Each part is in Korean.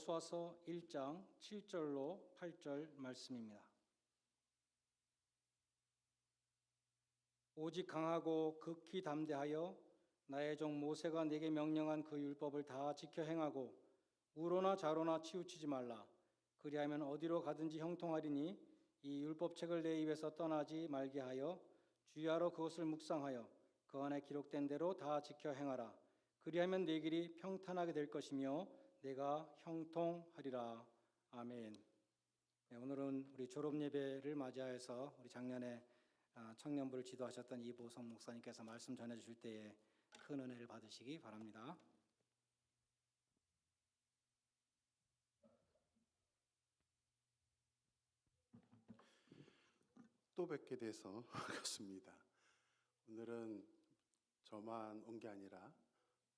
여호수아서 1장 7절로 8절 말씀입니다. 오직 강하고 극히 담대하여 나의 종 모세가 네게 명령한 그 율법을 다 지켜 행하고 우로나 좌로나 치우치지 말라. 그리하면 어디로 가든지 형통하리니 이 율법책을 내 입에서 떠나지 말게 하여 주야로 그것을 묵상하여 그 안에 기록된 대로 다 지켜 행하라. 그리하면 네 길이 평탄하게 될 것이며 내가 형통하리라. 아멘. 네, 오늘은 우리 졸업 예배를 맞이하여서 우리 작년에 청년부를 지도하셨던 이보성 목사님께서 말씀 전해주실 때에 큰 은혜를 받으시기 바랍니다. 또 뵙게 돼서 반갑습니다. 오늘은 저만 온 게 아니라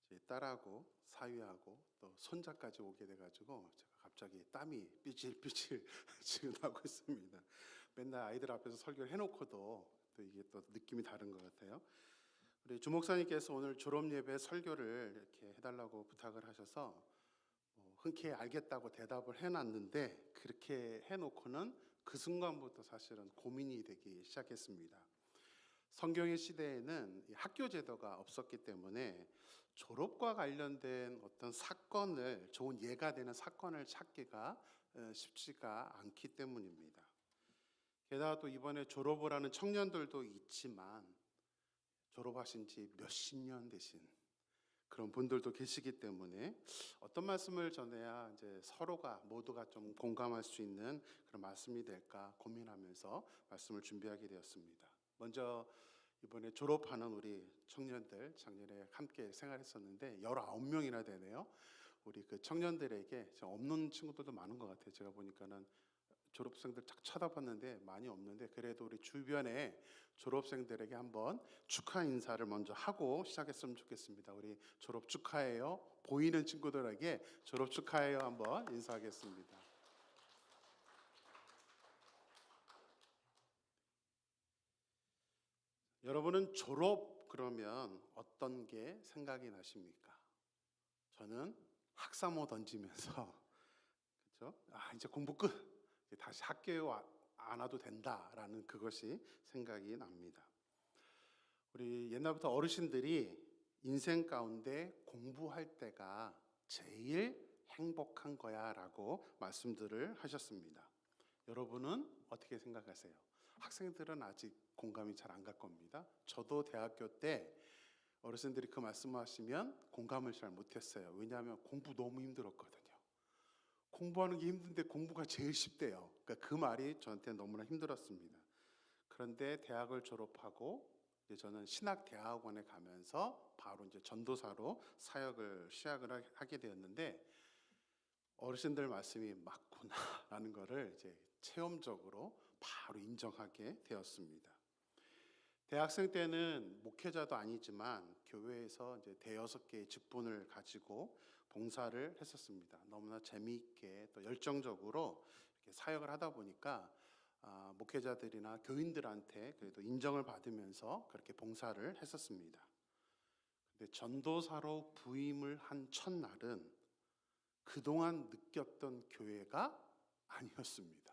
제 딸하고 사위하고 또 손자까지 오게 돼가지고 제가 갑자기 땀이 삐질삐질 지금 나고 있습니다. 맨날 아이들 앞에서 설교를 해놓고도 또 이게 또 느낌이 다른 것 같아요. 우리 주목사님께서 오늘 졸업 예배 설교를 이렇게 해달라고 부탁을 하셔서 흔쾌히 알겠다고 대답을 해놨는데 그렇게 해놓고는 그 순간부터 사실은 고민이 되기 시작했습니다. 성경의 시대에는 학교 제도가 없었기 때문에 졸업과 관련된 어떤 사건을, 좋은 예가 되는 사건을 찾기가 쉽지가 않기 때문입니다. 게다가 또 이번에 졸업을 하는 청년들도 있지만 졸업하신 지 몇십 년 되신 그런 분들도 계시기 때문에 어떤 말씀을 전해야 이제 서로가 모두가 좀 공감할 수 있는 그런 말씀이 될까 고민하면서 말씀을 준비하게 되었습니다. 먼저 이번에 졸업하는 우리 청년들, 작년에 함께 생활했었는데 19명이나 되네요. 우리 그 청년들에게 없는 친구들도 많은 것 같아요. 제가 보니까는 졸업생들 딱 쳐다봤는데 많이 없는데 그래도 우리 주변에 졸업생들에게 한번 축하 인사를 먼저 하고 시작했으면 좋겠습니다. 우리 졸업 축하해요. 보이는 친구들에게 졸업 축하해요 한번 인사하겠습니다. 여러분은 졸업 그러면 어떤 게 생각이 나십니까? 저는 학사모 던지면서 그렇죠? 이제 공부 끝. 다시 학교에 안 와도 된다라는 그것이 생각이 납니다. 우리 옛날부터 어르신들이 인생 가운데 공부할 때가 제일 행복한 거야 라고 말씀들을 하셨습니다. 여러분은 어떻게 생각하세요? 학생들은 아직 공감이 잘 안 갈 겁니다. 저도 대학교 때 어르신들이 그 말씀하시면 공감을 잘 못했어요. 왜냐하면 공부 너무 힘들었거든요. 공부하는 게 힘든데 공부가 제일 쉽대요. 그러니까 그 말이 저한테 너무나 힘들었습니다. 그런데 대학을 졸업하고 이제 저는 신학대학원에 가면서 바로 이제 전도사로 사역을 시작을 하게 되었는데 어르신들 말씀이 맞구나라는 거를 이제 체험적으로 바로 인정하게 되었습니다. 대학생 때는 목회자도 아니지만 교회에서 이제 대여섯 개의 직분을 가지고 봉사를 했었습니다. 너무나 재미있게 또 열정적으로 이렇게 사역을 하다 보니까 목회자들이나 교인들한테 그래도 인정을 받으면서 그렇게 봉사를 했었습니다. 근데 전도사로 부임을 한 첫날은 그동안 느꼈던 교회가 아니었습니다.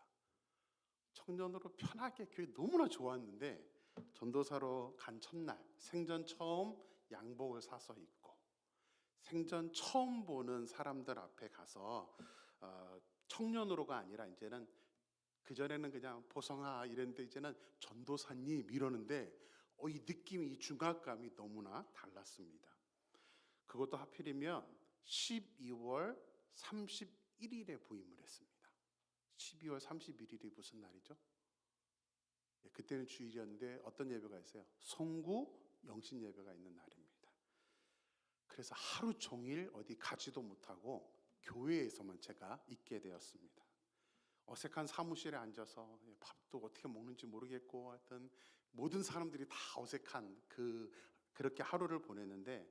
청년으로 편하게 교회 너무나 좋았는데 전도사로 간 첫날 생전 처음 양복을 사서 입고 생전 처음 보는 사람들 앞에 가서 청년으로가 아니라 이제는 그전에는 그냥 보성아 이랬는데 이제는 전도사님 이러는데 이 느낌이, 이 중압감이 너무나 달랐습니다. 그것도 하필이면 12월 31일에 부임을 했습니다. 12월 31일이 무슨 날이죠? 그때는 주일이었는데 어떤 예배가 있어요? 송구 영신 예배가 있는 날입니다. 그래서 하루 종일 어디 가지도 못하고 교회에서만 제가 있게 되었습니다. 어색한 사무실에 앉아서 밥도 어떻게 먹는지 모르겠고 하여튼 모든 사람들이 다 어색한 그렇게 하루를 보냈는데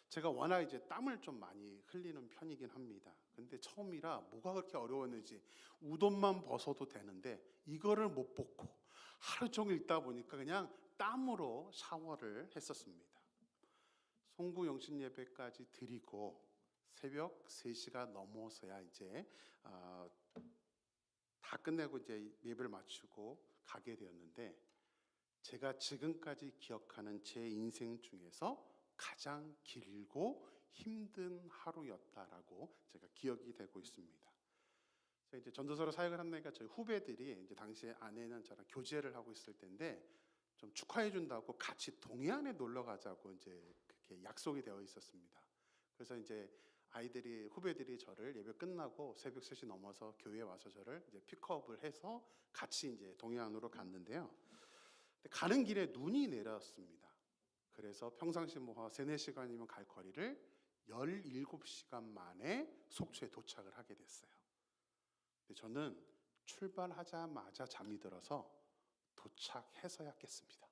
제가 워낙 이제 땀을 좀 많이 흘리는 편이긴 합니다. 근데 처음이라 뭐가 그렇게 어려웠는지 우돈만 벗어도 되는데 이거를 못 벗고 하루 종일 있다 보니까 그냥 땀으로 샤워를 했었습니다. 송구 영신 예배까지 드리고 새벽 3시가 넘어서야 이제 다 끝내고 이제 예배를 마치고 가게 되었는데, 제가 지금까지 기억하는 제 인생 중에서 가장 길고 힘든 하루였다라고 제가 기억이 되고 있습니다. 제가 이제 전도서로 사역을 한다니까 저희 후배들이 이제 당시에 아내는 저랑 교제를 하고 있을 텐데 좀 축하해 준다고 같이 동해안에 놀러 가자고 이제 그렇게 약속이 되어 있었습니다. 그래서 이제 후배들이 저를 예배 끝나고 새벽 3시 넘어서 교회에 와서 저를 이제 픽업을 해서 같이 이제 동해안으로 갔는데요. 근데 가는 길에 눈이 내렸습니다. 그래서 평상시 뭐 3, 4시간이면 갈 거리를 17시간 만에 속초에 도착을 하게 됐어요. 근데 저는 출발하자마자 잠이 들어서 도착해서야 깼습니다.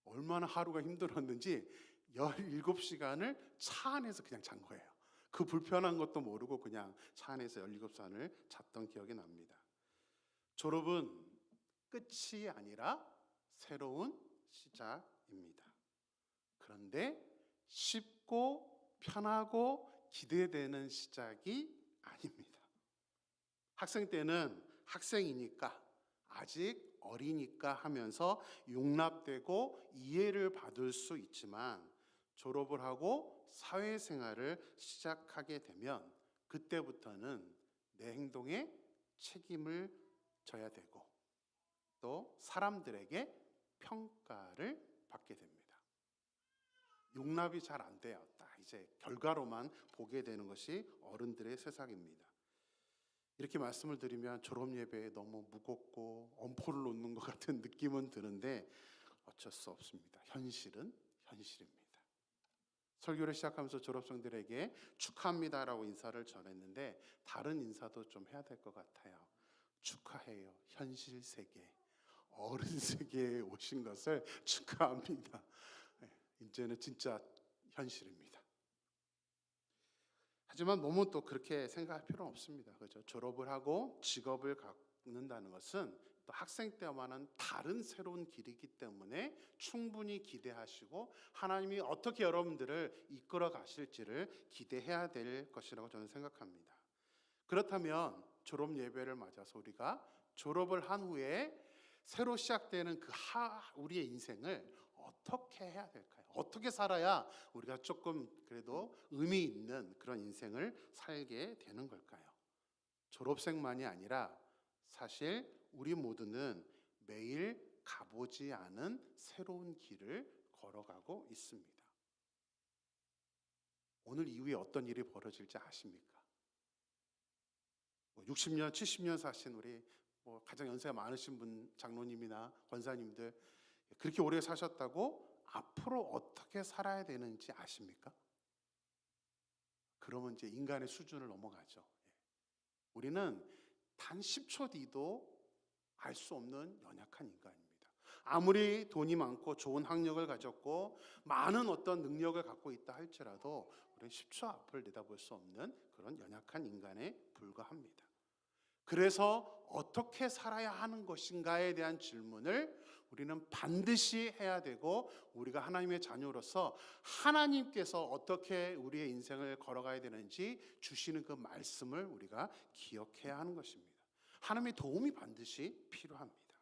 얼마나 하루가 힘들었는지 17시간을 차 안에서 그냥 잔 거예요. 그 불편한 것도 모르고 그냥 차 안에서 17시간을 잤던 기억이 납니다. 졸업은 끝이 아니라 새로운 시작입니다. 그런데 쉽고 편하고 기대되는 시작이 아닙니다. 학생 때는 학생이니까, 아직 어리니까 하면서 용납되고 이해를 받을 수 있지만, 졸업을 하고 사회생활을 시작하게 되면 그때부터는 내 행동에 책임을 져야 되고 또 사람들에게 평가를 받게 됩니다. 용납이 잘 안 돼요. 딱 이제 결과로만 보게 되는 것이 어른들의 세상입니다. 이렇게 말씀을 드리면 졸업 예배에 너무 무겁고 엄포를 놓는 것 같은 느낌은 드는데 어쩔 수 없습니다. 현실은 현실입니다. 설교를 시작하면서 졸업생들에게 축하합니다라고 인사를 전했는데 다른 인사도 좀 해야 될 것 같아요. 축하해요. 현실 세계, 어른 세계에 오신 것을 축하합니다. 이제는 진짜 현실입니다. 하지만 너무 또 그렇게 생각할 필요는 없습니다. 그렇죠? 졸업을 하고 직업을 갖는다는 것은 또 학생 때와는 다른 새로운 길이기 때문에 충분히 기대하시고 하나님이 어떻게 여러분들을 이끌어 가실지를 기대해야 될 것이라고 저는 생각합니다. 그렇다면 졸업 예배를 맞아서 우리가 졸업을 한 후에 새로 시작되는 우리의 인생을 어떻게 해야 될까요? 어떻게 살아야 우리가 조금 그래도 의미 있는 그런 인생을 살게 되는 걸까요? 졸업생만이 아니라 사실 우리 모두는 매일 가보지 않은 새로운 길을 걸어가고 있습니다. 오늘 이후에 어떤 일이 벌어질지 아십니까? 60년, 70년 사신 우리 가장 연세가 많으신 분, 장로님이나 권사님들 그렇게 오래 사셨다고 앞으로 어떻게 살아야 되는지 아십니까? 그러면 이제 인간의 수준을 넘어가죠. 우리는 단 10초 뒤도 알 수 없는 연약한 인간입니다. 아무리 돈이 많고 좋은 학력을 가졌고 많은 어떤 능력을 갖고 있다 할지라도 우리는 10초 앞을 내다볼 수 없는 그런 연약한 인간에 불과합니다. 그래서 어떻게 살아야 하는 것인가에 대한 질문을 우리는 반드시 해야 되고, 우리가 하나님의 자녀로서 하나님께서 어떻게 우리의 인생을 걸어가야 되는지 주시는 그 말씀을 우리가 기억해야 하는 것입니다. 하나님의 도움이 반드시 필요합니다.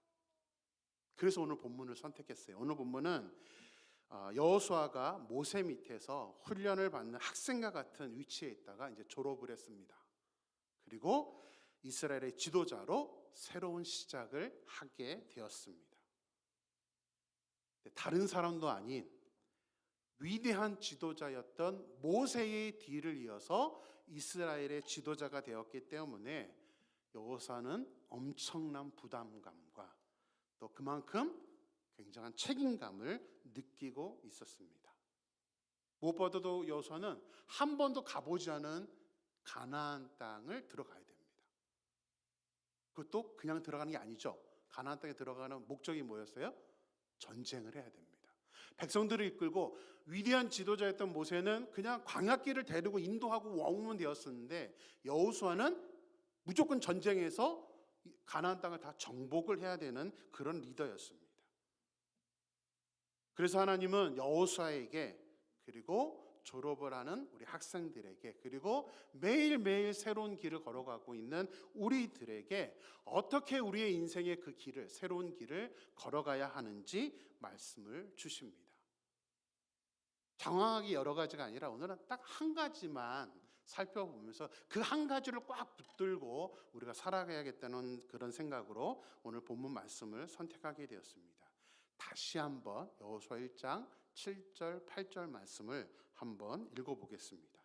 그래서 오늘 본문을 선택했어요. 오늘 본문은 여호수아가 모세 밑에서 훈련을 받는 학생과 같은 위치에 있다가 이제 졸업을 했습니다. 그리고 이스라엘의 지도자로 새로운 시작을 하게 되었습니다. 다른 사람도 아닌 위대한 지도자였던 모세의 뒤를 이어서 이스라엘의 지도자가 되었기 때문에 여호수아는 엄청난 부담감과 또 그만큼 굉장한 책임감을 느끼고 있었습니다. 무엇보다도 여호수아는 한 번도 가보지 않은 가나안 땅을 들어가야 됩니다. 그것도 그냥 들어가는 게 아니죠. 가나안 땅에 들어가는 목적이 뭐였어요? 전쟁을 해야 됩니다. 백성들을 이끌고 위대한 지도자였던 모세는 그냥 광야길을 데리고 인도하고 왕이면 되었었는데, 여호수아는 무조건 전쟁에서 가나안 땅을 다 정복을 해야 되는 그런 리더였습니다. 그래서 하나님은 여호수아에게 그리고 졸업을 하는 우리 학생들에게, 그리고 매일매일 새로운 길을 걸어가고 있는 우리들에게 어떻게 우리의 인생의 그 길을, 새로운 길을 걸어가야 하는지 말씀을 주십니다. 장황하게 여러 가지가 아니라 오늘은 딱 한 가지만 살펴보면서 그 한 가지를 꽉 붙들고 우리가 살아가야겠다는 그런 생각으로 오늘 본문 말씀을 선택하게 되었습니다. 다시 한번 여호수아 1장 7절 8절 말씀을 한번 읽어보겠습니다.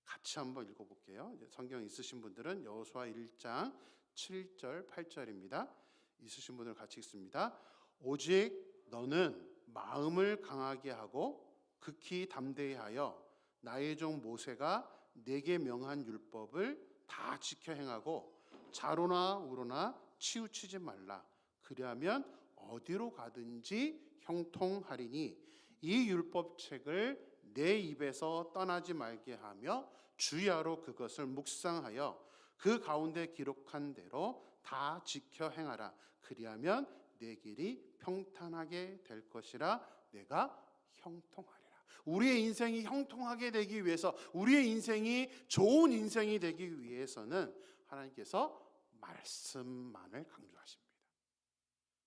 같이 한번 읽어볼게요. 성경 있으신 분들은 여호수아 1장 7절 8절입니다. 있으신 분들 같이 읽습니다. 오직 너는 마음을 강하게 하고 극히 담대히 하여 나의 종 모세가 내게 명한 율법을 다 지켜 행하고 좌로나 우로나 치우치지 말라. 그리하면 어디로 가든지 형통하리니 이 율법책을 내 입에서 떠나지 말게 하며 주야로 그것을 묵상하여 그 가운데 기록한 대로 다 지켜 행하라. 그리하면 내 길이 평탄하게 될 것이라. 내가 형통하리라. 우리의 인생이 형통하게 되기 위해서, 우리의 인생이 좋은 인생이 되기 위해서는 하나님께서 말씀만을 강조하십니다.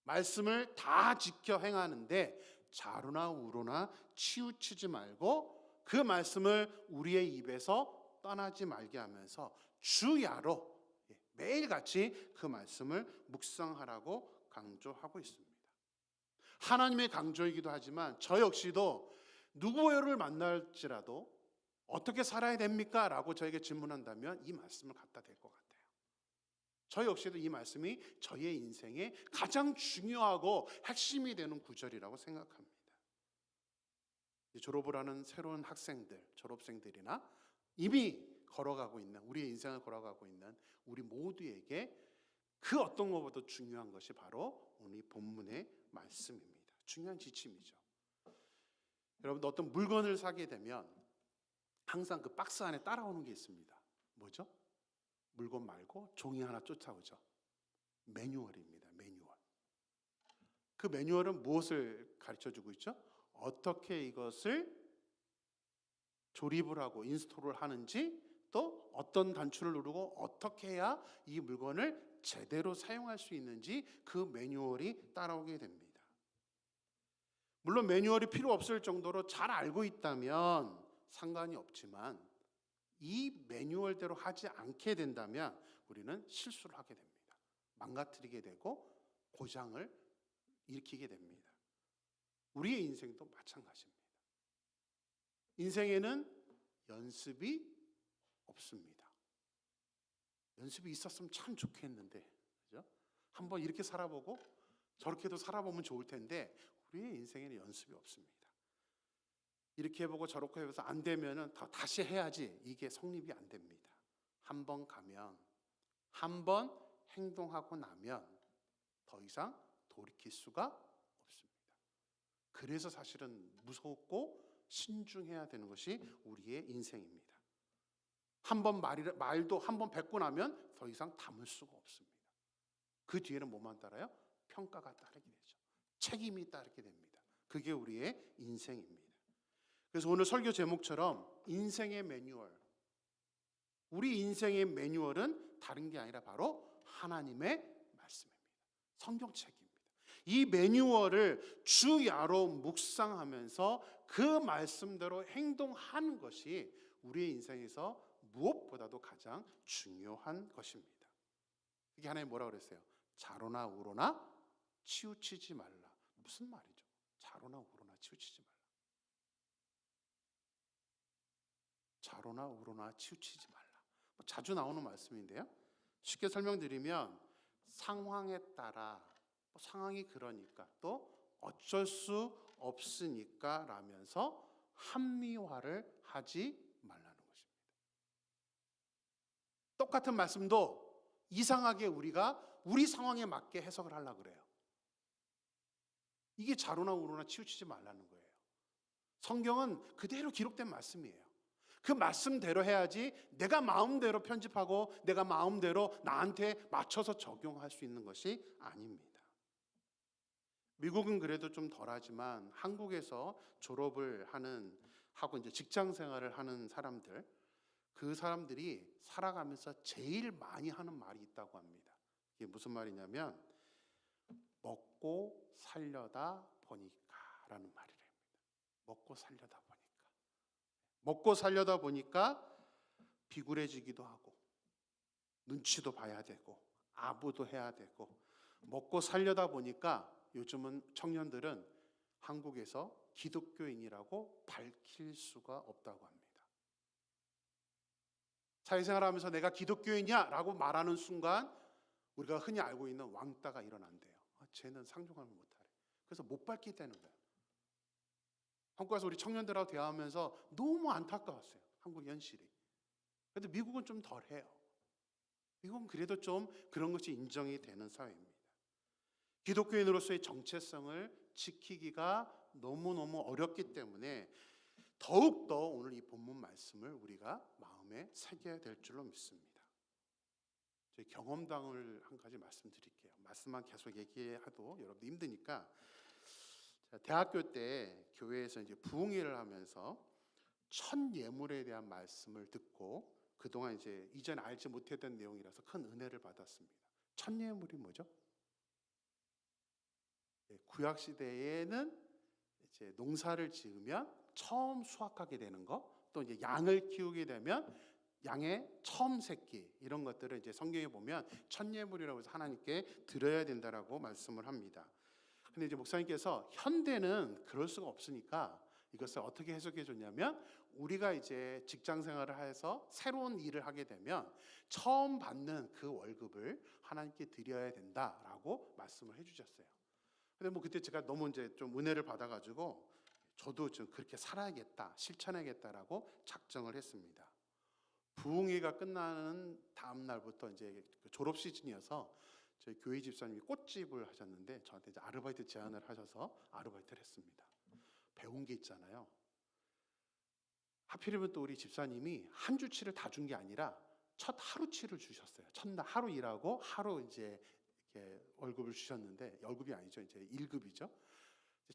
말씀을 다 지켜 행하는데 좌로나 우로나 치우치지 말고 그 말씀을 우리의 입에서 떠나지 말게 하면서 주야로 매일같이 그 말씀을 묵상하라고 강조하고 있습니다. 하나님의 강조이기도 하지만 저 역시도 누구를 만날지라도 어떻게 살아야 됩니까? 라고 저에게 질문한다면 이 말씀을 갖다 댈 것 같아요. 저 역시도 이 말씀이 저의 인생에 가장 중요하고 핵심이 되는 구절이라고 생각합니다. 졸업을 하는 새로운 학생들, 졸업생들이나 이미 걸어가고 있는, 우리의 인생을 걸어가고 있는 우리 모두에게 그 어떤 것보다 중요한 것이 바로 오늘 본문의 말씀입니다. 중요한 지침이죠. 여러분, 어떤 물건을 사게 되면 항상 그 박스 안에 따라오는 게 있습니다. 뭐죠? 물건 말고 종이 하나 쫓아오죠. 매뉴얼입니다. 매뉴얼. 그 매뉴얼은 무엇을 가르쳐주고 있죠? 어떻게 이것을 조립을 하고 인스톨을 하는지, 또 어떤 단추를 누르고 어떻게 해야 이 물건을 제대로 사용할 수 있는지 그 매뉴얼이 따라오게 됩니다. 물론 매뉴얼이 필요 없을 정도로 잘 알고 있다면 상관이 없지만 이 매뉴얼대로 하지 않게 된다면 우리는 실수를 하게 됩니다. 망가뜨리게 되고 고장을 일으키게 됩니다. 우리의 인생도 마찬가지입니다. 인생에는 연습이 없습니다. 연습이 있었으면 참 좋겠는데, 그죠? 한번 이렇게 살아보고 저렇게도 살아보면 좋을 텐데 우리의 인생에는 연습이 없습니다. 이렇게 해보고 저렇게 해서 안 되면은 다시 해야지, 이게 성립이 안 됩니다. 한 번 가면, 한 번 행동하고 나면 더 이상 돌이킬 수가 없습니다. 그래서 사실은 무섭고 신중해야 되는 것이 우리의 인생입니다. 한 번 말도 한 번 뱉고 나면 더 이상 담을 수가 없습니다. 그 뒤에는 뭐만 따라요? 평가가 따르게 되죠. 책임이 따르게 됩니다. 그게 우리의 인생입니다. 그래서 오늘 설교 제목처럼 인생의 매뉴얼, 우리 인생의 매뉴얼은 다른 게 아니라 바로 하나님의 말씀입니다. 성경책입니다. 이 매뉴얼을 주야로 묵상하면서 그 말씀대로 행동하는 것이 우리의 인생에서 무엇보다도 가장 중요한 것입니다. 이게 하나님 뭐라고 그랬어요? 좌로나 우로나 치우치지 말라. 무슨 말이죠? 좌로나 우로나 치우치지 말라. 좌로나 우로나 치우치지 말라. 자주 나오는 말씀인데요. 쉽게 설명드리면 상황에 따라, 상황이 그러니까, 또 어쩔 수 없으니까 라면서 합리화를 하지 말라는 것입니다. 똑같은 말씀도 이상하게 우리가 우리 상황에 맞게 해석을 하려고 그래요. 이게 좌로나 우로나 치우치지 말라는 거예요. 성경은 그대로 기록된 말씀이에요. 그 말씀대로 해야지 내가 마음대로 편집하고 내가 마음대로 나한테 맞춰서 적용할 수 있는 것이 아닙니다. 미국은 그래도 좀 덜하지만 한국에서 졸업을 하는 하고 이제 직장 생활을 하는 사람들, 그 사람들이 살아가면서 제일 많이 하는 말이 있다고 합니다. 이게 무슨 말이냐면 먹고 살려다 보니까라는 말이랍니다. 먹고 살려다 보니까. 먹고 살려다 보니까 비굴해지기도 하고 눈치도 봐야 되고 아부도 해야 되고 먹고 살려다 보니까 요즘은 청년들은 한국에서 기독교인이라고 밝힐 수가 없다고 합니다. 사회생활하면서 내가 기독교인이야 라고 말하는 순간 우리가 흔히 알고 있는 왕따가 일어난대요. 쟤는 상종하면 못하래. 그래서 못 밝히다는 거예요. 한국 가서 우리 청년들하고 대화하면서 너무 안타까웠어요. 한국 현실이. 그런데 미국은 좀 덜해요. 미국은 그래도 좀 그런 것이 인정이 되는 사회입니다. 기독교인으로서의 정체성을 지키기가 너무너무 어렵기 때문에 더욱더 오늘 이 본문 말씀을 우리가 마음에 새겨야 될 줄로 믿습니다. 저희 경험담을 한 가지 말씀드릴게요. 말씀만 계속 얘기해도 여러분들 힘드니까. 대학교 때 교회에서 이제 부흥회를 하면서 첫 예물에 대한 말씀을 듣고 그동안 이제 이전에 알지 못했던 내용이라서 큰 은혜를 받았습니다. 첫 예물이 뭐죠? 구약 시대에는 이제 농사를 지으면 처음 수확하게 되는 거, 또 이제 양을 키우게 되면 양의 처음 새끼, 이런 것들을 이제 성경에 보면 첫 예물이라고 해서 하나님께 드려야 된다라고 말씀을 합니다. 근데 이제 목사님께서 현대는 그럴 수가 없으니까 이것을 어떻게 해석해 줬냐면 우리가 이제 직장 생활을 해서 새로운 일을 하게 되면 처음 받는 그 월급을 하나님께 드려야 된다라고 말씀을 해주셨어요. 근데 뭐 그때 제가 너무 이제 좀 은혜를 받아가지고 저도 좀 그렇게 살아야겠다, 실천하겠다라고 작정을 했습니다. 부흥회가 끝나는 다음 날부터 이제 졸업 시즌이어서 저희 교회 집사님이 꽃집을 하셨는데 저한테 이제 아르바이트 제안을 하셔서 아르바이트를 했습니다. 배운 게 있잖아요. 하필이면 또 우리 집사님이 한 주치를 다 준 게 아니라 첫 하루치를 주셨어요. 첫날 하루 일하고 하루 이제 이렇게 월급을 주셨는데, 월급이 아니죠, 이제 1급이죠.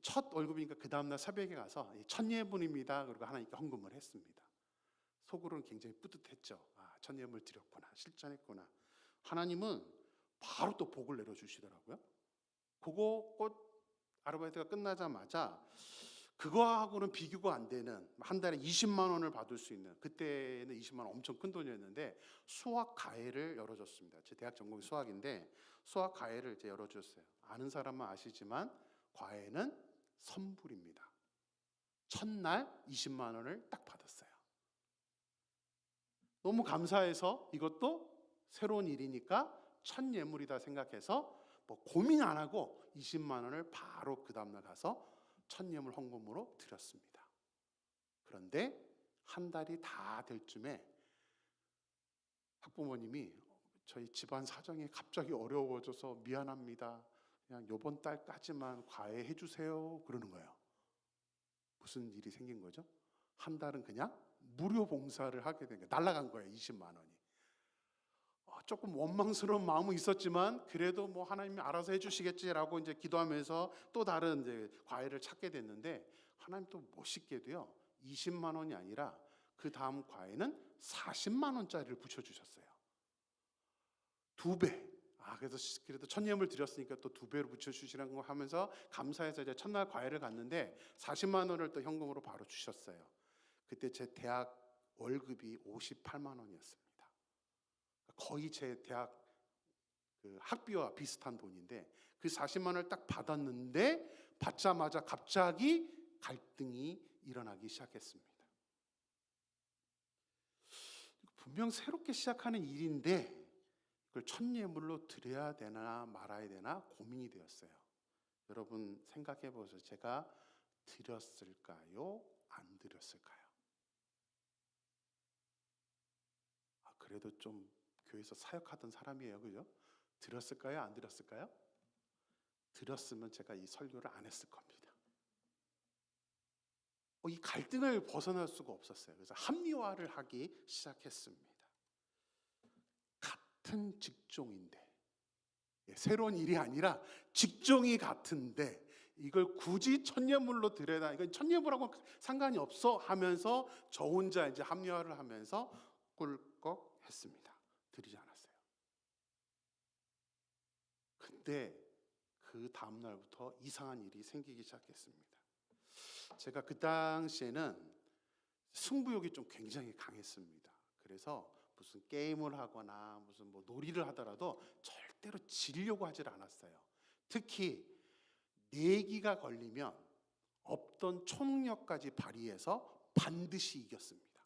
첫 월급이니까 그 다음날 새벽에 가서 첫 예물입니다. 그리고 하나님께 헌금을 했습니다. 속으로는 굉장히 뿌듯했죠. 아, 첫 예물 드렸구나, 실천했구나. 하나님은 바로 또 복을 내려주시더라고요. 그거 꽃 아르바이트가 끝나자마자 그거하고는 비교가 안 되는, 한 달에 20만 원을 받을 수 있는, 그때는 20만 원 엄청 큰 돈이었는데 수학 과외를 열어줬습니다. 제 대학 전공이 수학인데 수학 과외를 이제 열어줬어요. 아는 사람은 아시지만 과외는 선불입니다. 첫날 20만 원을 딱 받았어요. 너무 감사해서 이것도 새로운 일이니까 첫 예물이다 생각해서 뭐 고민 안 하고 20만 원을 바로 그 다음날 가서 첫 예물 헌금으로 드렸습니다. 그런데 한 달이 다 될 쯤에 학부모님이 저희 집안 사정이 갑자기 어려워져서 미안합니다, 그냥 요번 달까지만 과외해 주세요 그러는 거예요. 무슨 일이 생긴 거죠? 한 달은 그냥 무료 봉사를 하게 된 거예요. 날아간 거예요, 20만 원이. 조금 원망스러운 마음은 있었지만 그래도 뭐 하나님이 알아서 해주시겠지라고 이제 기도하면서 또 다른 이제 과외를 찾게 됐는데, 하나님 또 멋있게도요 20만 원이 아니라 그 다음 과외는 40만 원짜리를 붙여주셨어요. 2배. 그래서 그래도 첫 예물 드렸으니까 또 2배로 붙여주시라는 거 하면서 감사해서 이제 첫날 과외를 갔는데 40만 원을 또 현금으로 바로 주셨어요. 그때 제 대학 월급이 58만 원이었습니다. 거의 제 대학 그 학비와 비슷한 돈인데 그 40만 원을 딱 받았는데 받자마자 갑자기 갈등이 일어나기 시작했습니다. 분명 새롭게 시작하는 일인데 그걸 첫 예물로 드려야 되나 말아야 되나 고민이 되었어요. 여러분 생각해 보세요. 제가 드렸을까요? 안 드렸을까요? 그래도 좀 교회에서 사역하던 사람이에요, 그죠? 드렸을까요? 안 드렸을까요? 드렸으면 제가 이 설교를 안 했을 겁니다. 이 갈등을 벗어날 수가 없었어요. 그래서 합리화를 하기 시작했습니다. 같은 직종인데, 새로운 일이 아니라 직종이 같은데 이걸 굳이 천예물로 드려야 이건 천예물하고 상관이 없어 하면서 저 혼자 이제 합리화를 하면서 꿀꺽했습니다. 드리지 않았어요. 근데 그 다음 날부터 이상한 일이 생기기 시작했습니다. 제가 그 당시에는 승부욕이 좀 굉장히 강했습니다. 그래서 무슨 게임을 하거나 무슨 뭐 놀이를 하더라도 절대로 지려고 하질 않았어요. 특히 내기가 걸리면 없던 초능력까지 발휘해서 반드시 이겼습니다.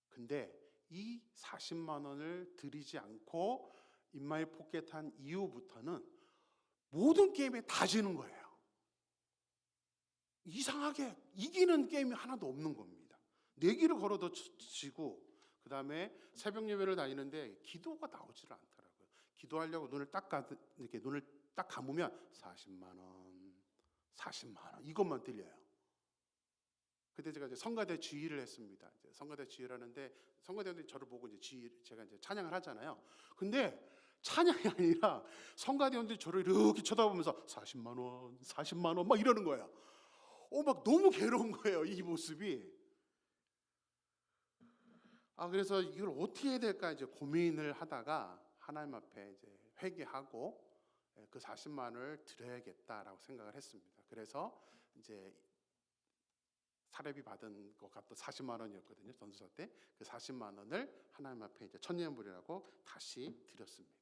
근데 이 40만 원을 드리지 않고 인마이 포켓한 이후부터는 모든 게임에 다 지는 거예요. 이상하게 이기는 게임이 하나도 없는 겁니다. 내기를 걸어도 지고, 그 다음에 새벽 예배를 다니는데 기도가 나오지를 않더라고요. 기도하려고 이렇게 눈을 딱 감으면 40만 원, 40만 원 이것만 들려요. 그때 제가 이제 성가대 지휘를 했습니다. 이제 성가대 지휘를 하는데 성가대원들이 저를 보고 이제 제가 이제 찬양을 하잖아요. 근데 찬양이 아니라 성가대원들이 저를 이렇게 쳐다보면서 40만 원, 40만 원 막 이러는 거예요. 막 너무 괴로운 거예요, 이 모습이. 그래서 이걸 어떻게 해야 될까 이제 고민을 하다가 하나님 앞에 이제 회개하고 그 40만 원을 드려야겠다라고 생각을 했습니다. 그래서 이제 사례비 받은 것 값도 40만 원이었거든요, 전도사 때. 그 40만 원을 하나님 앞에 이제 천년불이라고 다시 드렸습니다.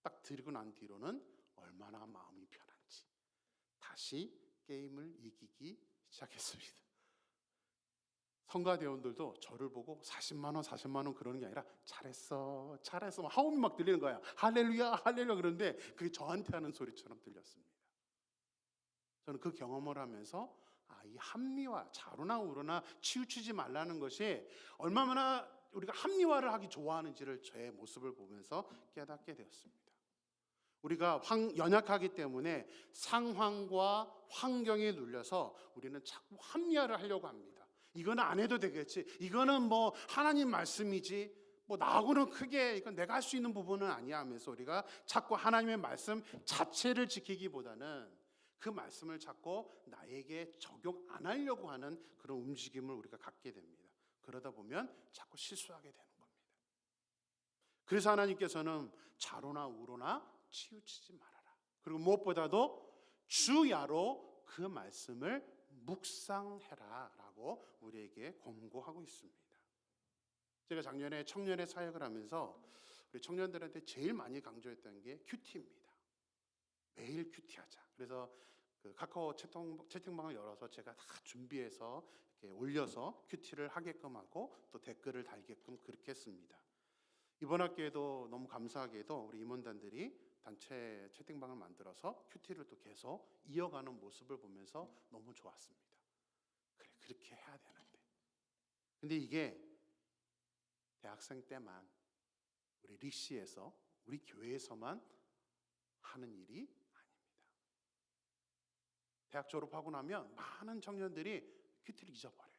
딱 드리고 난 뒤로는 얼마나 마음이 편한지 다시 게임을 이기기 시작했습니다. 성가대원들도 저를 보고 40만 원, 40만 원 그러는 게 아니라 잘했어, 잘했어 하음이 막 들리는 거야. 할렐루야, 할렐루야 그러는데 그게 저한테 하는 소리처럼 들렸습니다. 저는 그 경험을 하면서 이 합리화, 자로나 우로나 치우치지 말라는 것이 얼마나 우리가 합리화를 하기 좋아하는지를 저의 모습을 보면서 깨닫게 되었습니다. 우리가 연약하기 때문에 상황과 환경에 눌려서 우리는 자꾸 합리화를 하려고 합니다. 이거는 안 해도 되겠지. 이거는 뭐 하나님 말씀이지. 뭐 나하고는 크게 이건 내가 할 수 있는 부분은 아니야 하면서 우리가 자꾸 하나님의 말씀 자체를 지키기보다는 그 말씀을 자꾸 나에게 적용 안 하려고 하는 그런 움직임을 우리가 갖게 됩니다. 그러다 보면 자꾸 실수하게 되는 겁니다. 그래서 하나님께서는 자로나 우로나 치우치지 말아라. 그리고 무엇보다도 주야로 그 말씀을 묵상해라 라고 우리에게 권고하고 있습니다. 제가 작년에 청년의 사역을 하면서 우리 청년들한테 제일 많이 강조했던 게 큐티입니다. 매일 큐티하자. 그래서 그 카카오 채팅방을 열어서 제가 다 준비해서 이렇게 올려서 큐티를 하게끔 하고 또 댓글을 달게끔 그렇게 했습니다. 이번 학기에도 너무 감사하게도 우리 임원단들이 단체 채팅방을 만들어서 큐티를 또 계속 이어가는 모습을 보면서 너무 좋았습니다. 그래, 그렇게 해야 되는데. 근데 이게 대학생 때만 우리 리시에서 우리 교회에서만 하는 일이 아닙니다. 대학 졸업하고 나면 많은 청년들이 큐티를 잊어버려요.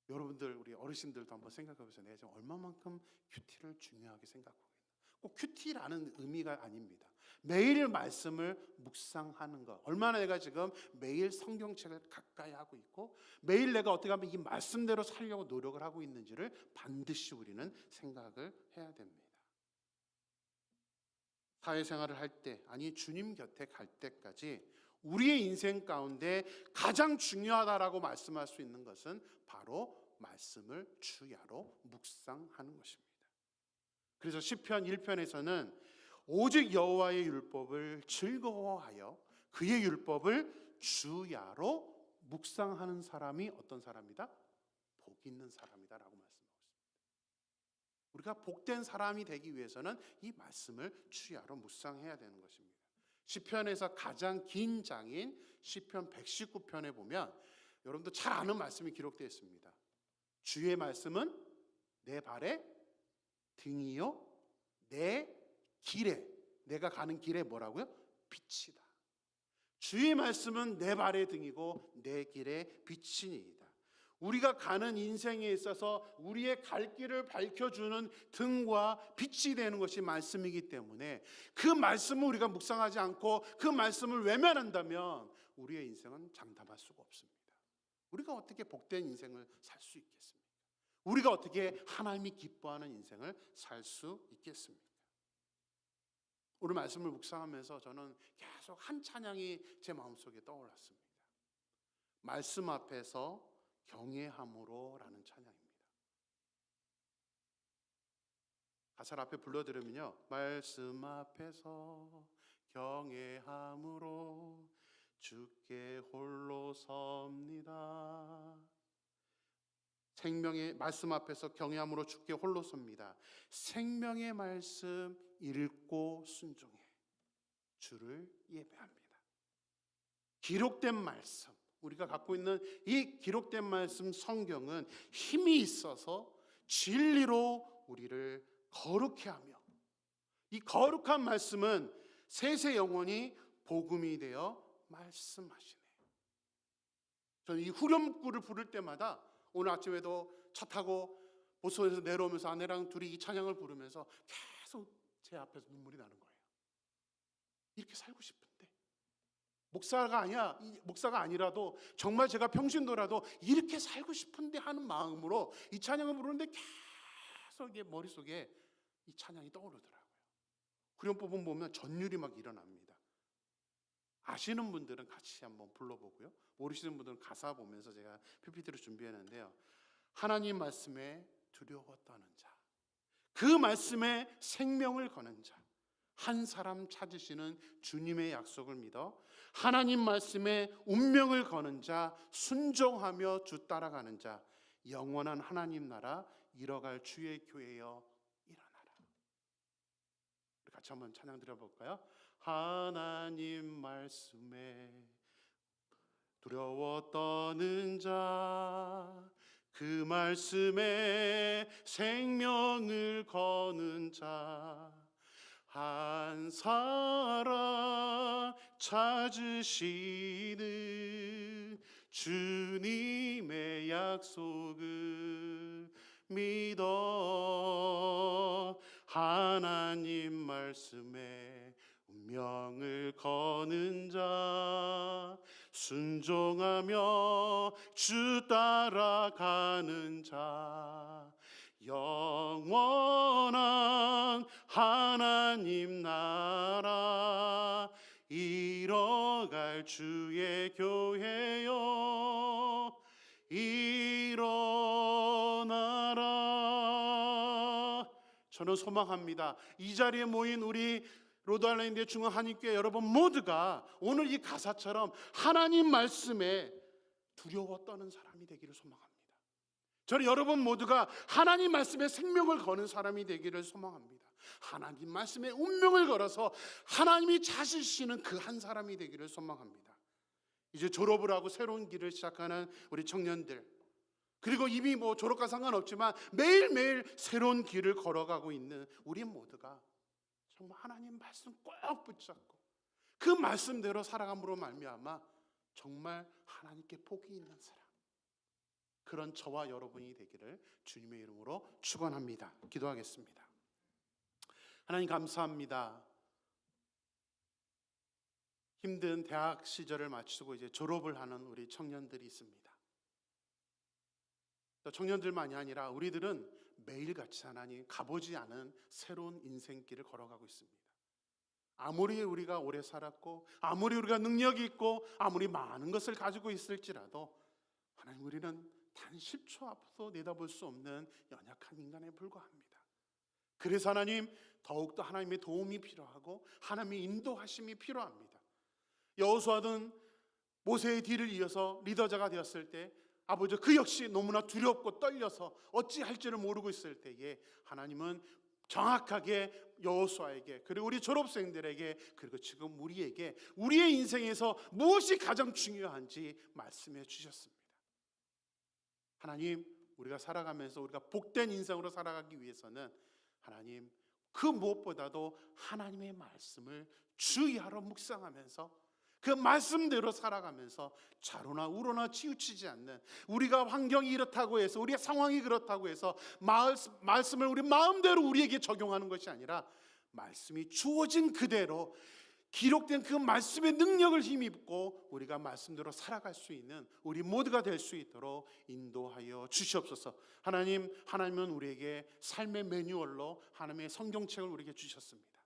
여러분들 우리 어르신들도 한번 생각해 보세요. 내가 지금 얼마만큼 큐티를 중요하게 생각하고 있나. 꼭 큐티라는 의미가 아닙니다. 매일 말씀을 묵상하는 것. 얼마나 내가 지금 매일 성경책을 가까이 하고 있고 매일 내가 어떻게 하면 이 말씀대로 살려고 노력을 하고 있는지를 반드시 우리는 생각을 해야 됩니다. 사회생활을 할 때, 아니 주님 곁에 갈 때까지 우리의 인생 가운데 가장 중요하다라고 말씀할 수 있는 것은 바로 말씀을 주야로 묵상하는 것입니다. 그래서 시편 1편에서는 오직 여호와의 율법을 즐거워하여 그의 율법을 주야로 묵상하는 사람이 어떤 사람이다? 복 있는 사람이다라고 말씀하고 있습니다. 우리가 복된 사람이 되기 위해서는 이 말씀을 주야로 묵상해야 되는 것입니다. 시편에서 가장 긴 장인 시편 119편에 보면 여러분도 잘 아는 말씀이 기록되어 있습니다. 주의 말씀은 내 발의 등이요 내 길에, 내가 가는 길에 뭐라고요? 빛이다. 주의 말씀은 내 발의 등이고 내 길의 빛이니이다. 우리가 가는 인생에 있어서 우리의 갈 길을 밝혀주는 등과 빛이 되는 것이 말씀이기 때문에 그 말씀을 우리가 묵상하지 않고 그 말씀을 외면한다면 우리의 인생은 장담할 수가 없습니다. 우리가 어떻게 복된 인생을 살 수 있겠습니까? 우리가 어떻게 하나님이 기뻐하는 인생을 살 수 있겠습니까? 오늘 말씀을 묵상하면서 저는 계속 한 찬양이 제 마음속에 떠올랐습니다. 말씀 앞에서 경외함으로 라는 찬양입니다. 가사를 앞에 불러드리면요, 말씀 앞에서 경외함으로 주께 홀로 섭니다. 생명의 말씀 앞에서 경외함으로 주께 홀로 섭니다. 생명의 말씀 읽고 순종해 주를 예배합니다. 기록된 말씀, 우리가 갖고 있는 이 기록된 말씀 성경은 힘이 있어서 진리로 우리를 거룩해 하며, 이 거룩한 말씀은 세세 영원히 복음이 되어 말씀하시네요. 저는 이 후렴구를 부를 때마다, 오늘 아침에도 차 타고 보소에서 내려오면서 아내랑 둘이 이 찬양을 부르면서 계속 제 앞에서 눈물이 나는 거예요. 이렇게 살고 싶은데, 목사가 아니라도 정말 제가 평신도라도 이렇게 살고 싶은데 하는 마음으로 이 찬양을 부르는데 계속 이게 머릿속에 이 찬양이 떠오르더라고요. 후렴부분 보면 전율이 막 일어납니다. 아시는 분들은 같이 한번 불러보고요, 모르시는 분들은 가사 보면서 제가 PPT를 준비했는데요. 하나님 말씀에 두려워 떠는 자, 그 말씀에 생명을 거는 자, 한 사람 찾으시는 주님의 약속을 믿어 하나님 말씀에 운명을 거는 자, 순종하며 주 따라가는 자, 영원한 하나님 나라 이뤄갈 주의 교회여 일어나라. 우리 같이 한번 찬양 드려볼까요? 하나님 말씀에 두려워 떠는 자, 그 말씀에 생명을 거는 자, 한 사람 찾으시는 주님의 약속을 믿어 하나님 말씀에 운명을 거는 자, 순종하며 주 따라가는 자, 영원한 하나님 나라 이뤄갈 주의 교회여 일어나라. 저는 소망합니다. 이 자리에 모인 우리 로드아일랜드의 중앙 한인교회 여러분 모두가 오늘 이 가사처럼 하나님 말씀에 두려워 떠는 사람이 되기를 소망합니다. 저는 여러분 모두가 하나님 말씀에 생명을 거는 사람이 되기를 소망합니다. 하나님 말씀에 운명을 걸어서 하나님이 찾으시는 그 한 사람이 되기를 소망합니다. 이제 졸업을 하고 새로운 길을 시작하는 우리 청년들, 그리고 이미 졸업과 상관없지만 매일매일 새로운 길을 걸어가고 있는 우리 모두가 정말 하나님 말씀 꼭 붙잡고 그 말씀대로 살아감으로 말미암아 정말 하나님께 복이 있는 사람, 그런 저와 여러분이 되기를 주님의 이름으로 축원합니다. 기도하겠습니다. 하나님 감사합니다. 힘든 대학 시절을 마치고 이제 졸업을 하는 우리 청년들이 있습니다. 청년들만이 아니라 우리들은 매일같이 하나님 가보지 않은 새로운 인생길을 걸어가고 있습니다. 아무리 우리가 오래 살았고 아무리 우리가 능력이 있고 아무리 많은 것을 가지고 있을지라도 하나님, 우리는 단 10초 앞도 내다볼 수 없는 연약한 인간에 불과합니다. 그래서 하나님, 더욱더 하나님의 도움이 필요하고 하나님의 인도하심이 필요합니다. 여호수아는 모세의 뒤를 이어서 리더자가 되었을 때 아버지 그 역시 너무나 두렵고 떨려서 어찌할지를 모르고 있을 때에 하나님은 정확하게 여호수아에게, 그리고 우리 졸업생들에게, 그리고 지금 우리에게 우리의 인생에서 무엇이 가장 중요한지 말씀해 주셨습니다. 하나님, 우리가 살아가면서 우리가 복된 인생으로 살아가기 위해서는 하나님, 그 무엇보다도 하나님의 말씀을 주의하러 묵상하면서 그 말씀대로 살아가면서 좌로나 우로나 치우치지 않는, 우리가 환경이 이렇다고 해서, 우리의 상황이 그렇다고 해서 말씀을 우리 마음대로 우리에게 적용하는 것이 아니라 말씀이 주어진 그대로 기록된 그 말씀의 능력을 힘입고 우리가 말씀대로 살아갈 수 있는 우리 모두가 될 수 있도록 인도하여 주시옵소서. 하나님은 우리에게 삶의 매뉴얼로 하나님의 성경책을 우리에게 주셨습니다.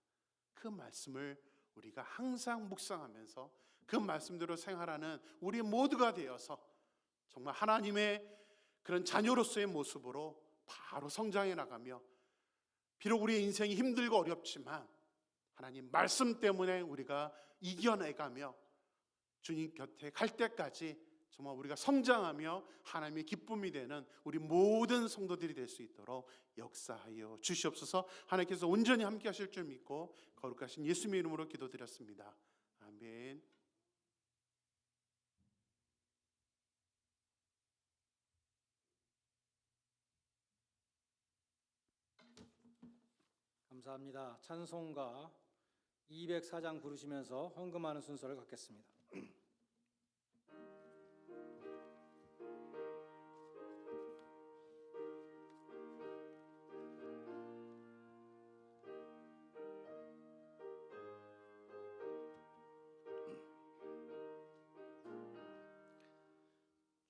그 말씀을 우리가 항상 묵상하면서 그 말씀대로 생활하는 우리 모두가 되어서 정말 하나님의 그런 자녀로서의 모습으로 바로 성장해 나가며, 비록 우리의 인생이 힘들고 어렵지만 하나님 말씀 때문에 우리가 이겨내가며 주님 곁에 갈 때까지 정말 우리가 성장하며 하나님의 기쁨이 되는 우리 모든 성도들이 될 수 있도록 역사하여 주시옵소서. 하나님께서 온전히 함께 하실 줄 믿고 거룩하신 예수님의 이름으로 기도드렸습니다. 아멘. 감사합니다. 찬송가 204장 부르시면서 헌금하는 순서를 갖겠습니다.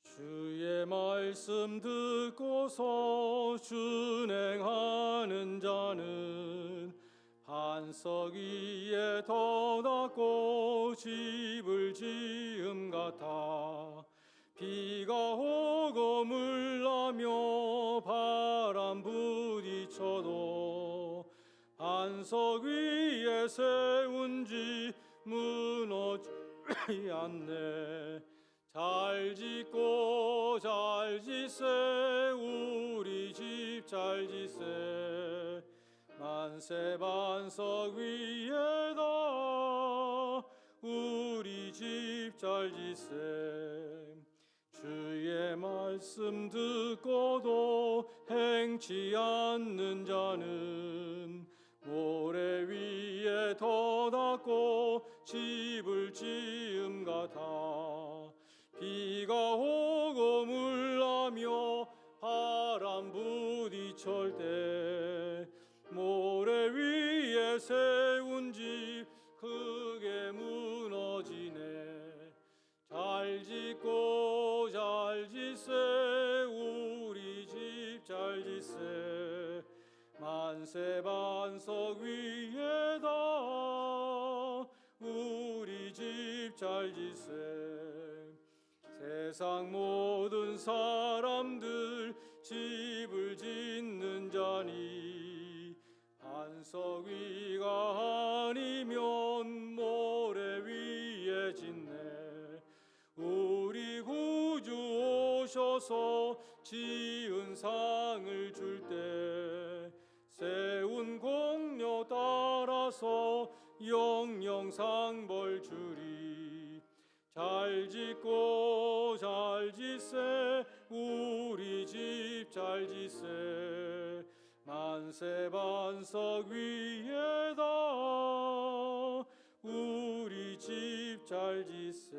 주의 말씀 듣고서 준행하는 자는 반석 위에 더 낫고 집을 지음 같아. 비가 오고 물나며 바람 부딪혀도 반석 위에 세운 집 무너지지 않네. 잘 짓고 잘 짓세 우리 집 잘 짓세. 만세 반석 위에다 우리 집 잘 짓세. 주의 말씀 듣고도 행치 않는 자는 모래 위에 더 낫고 집을 지음 같아. 비가 오고 물나며 바람 부딪힐 때 모래 위에 세운 집 크게 무너지네. 잘 짓고 잘 짓세 우리 집 잘 짓세. 만세 반석 위에다 우리 집 잘 짓세. 세상 모든 사람들 집을 짓는 자니 반석 위가 아니면 모래 위에 짓네. 우리 구주 오셔서 지은 상을 줄 때 세운 공로 따라서 영영 상벌 주리. 잘 짓고 잘 짓세 우리 집 잘 짓세. 만세 반석 위에다 우리 집 잘 짓세.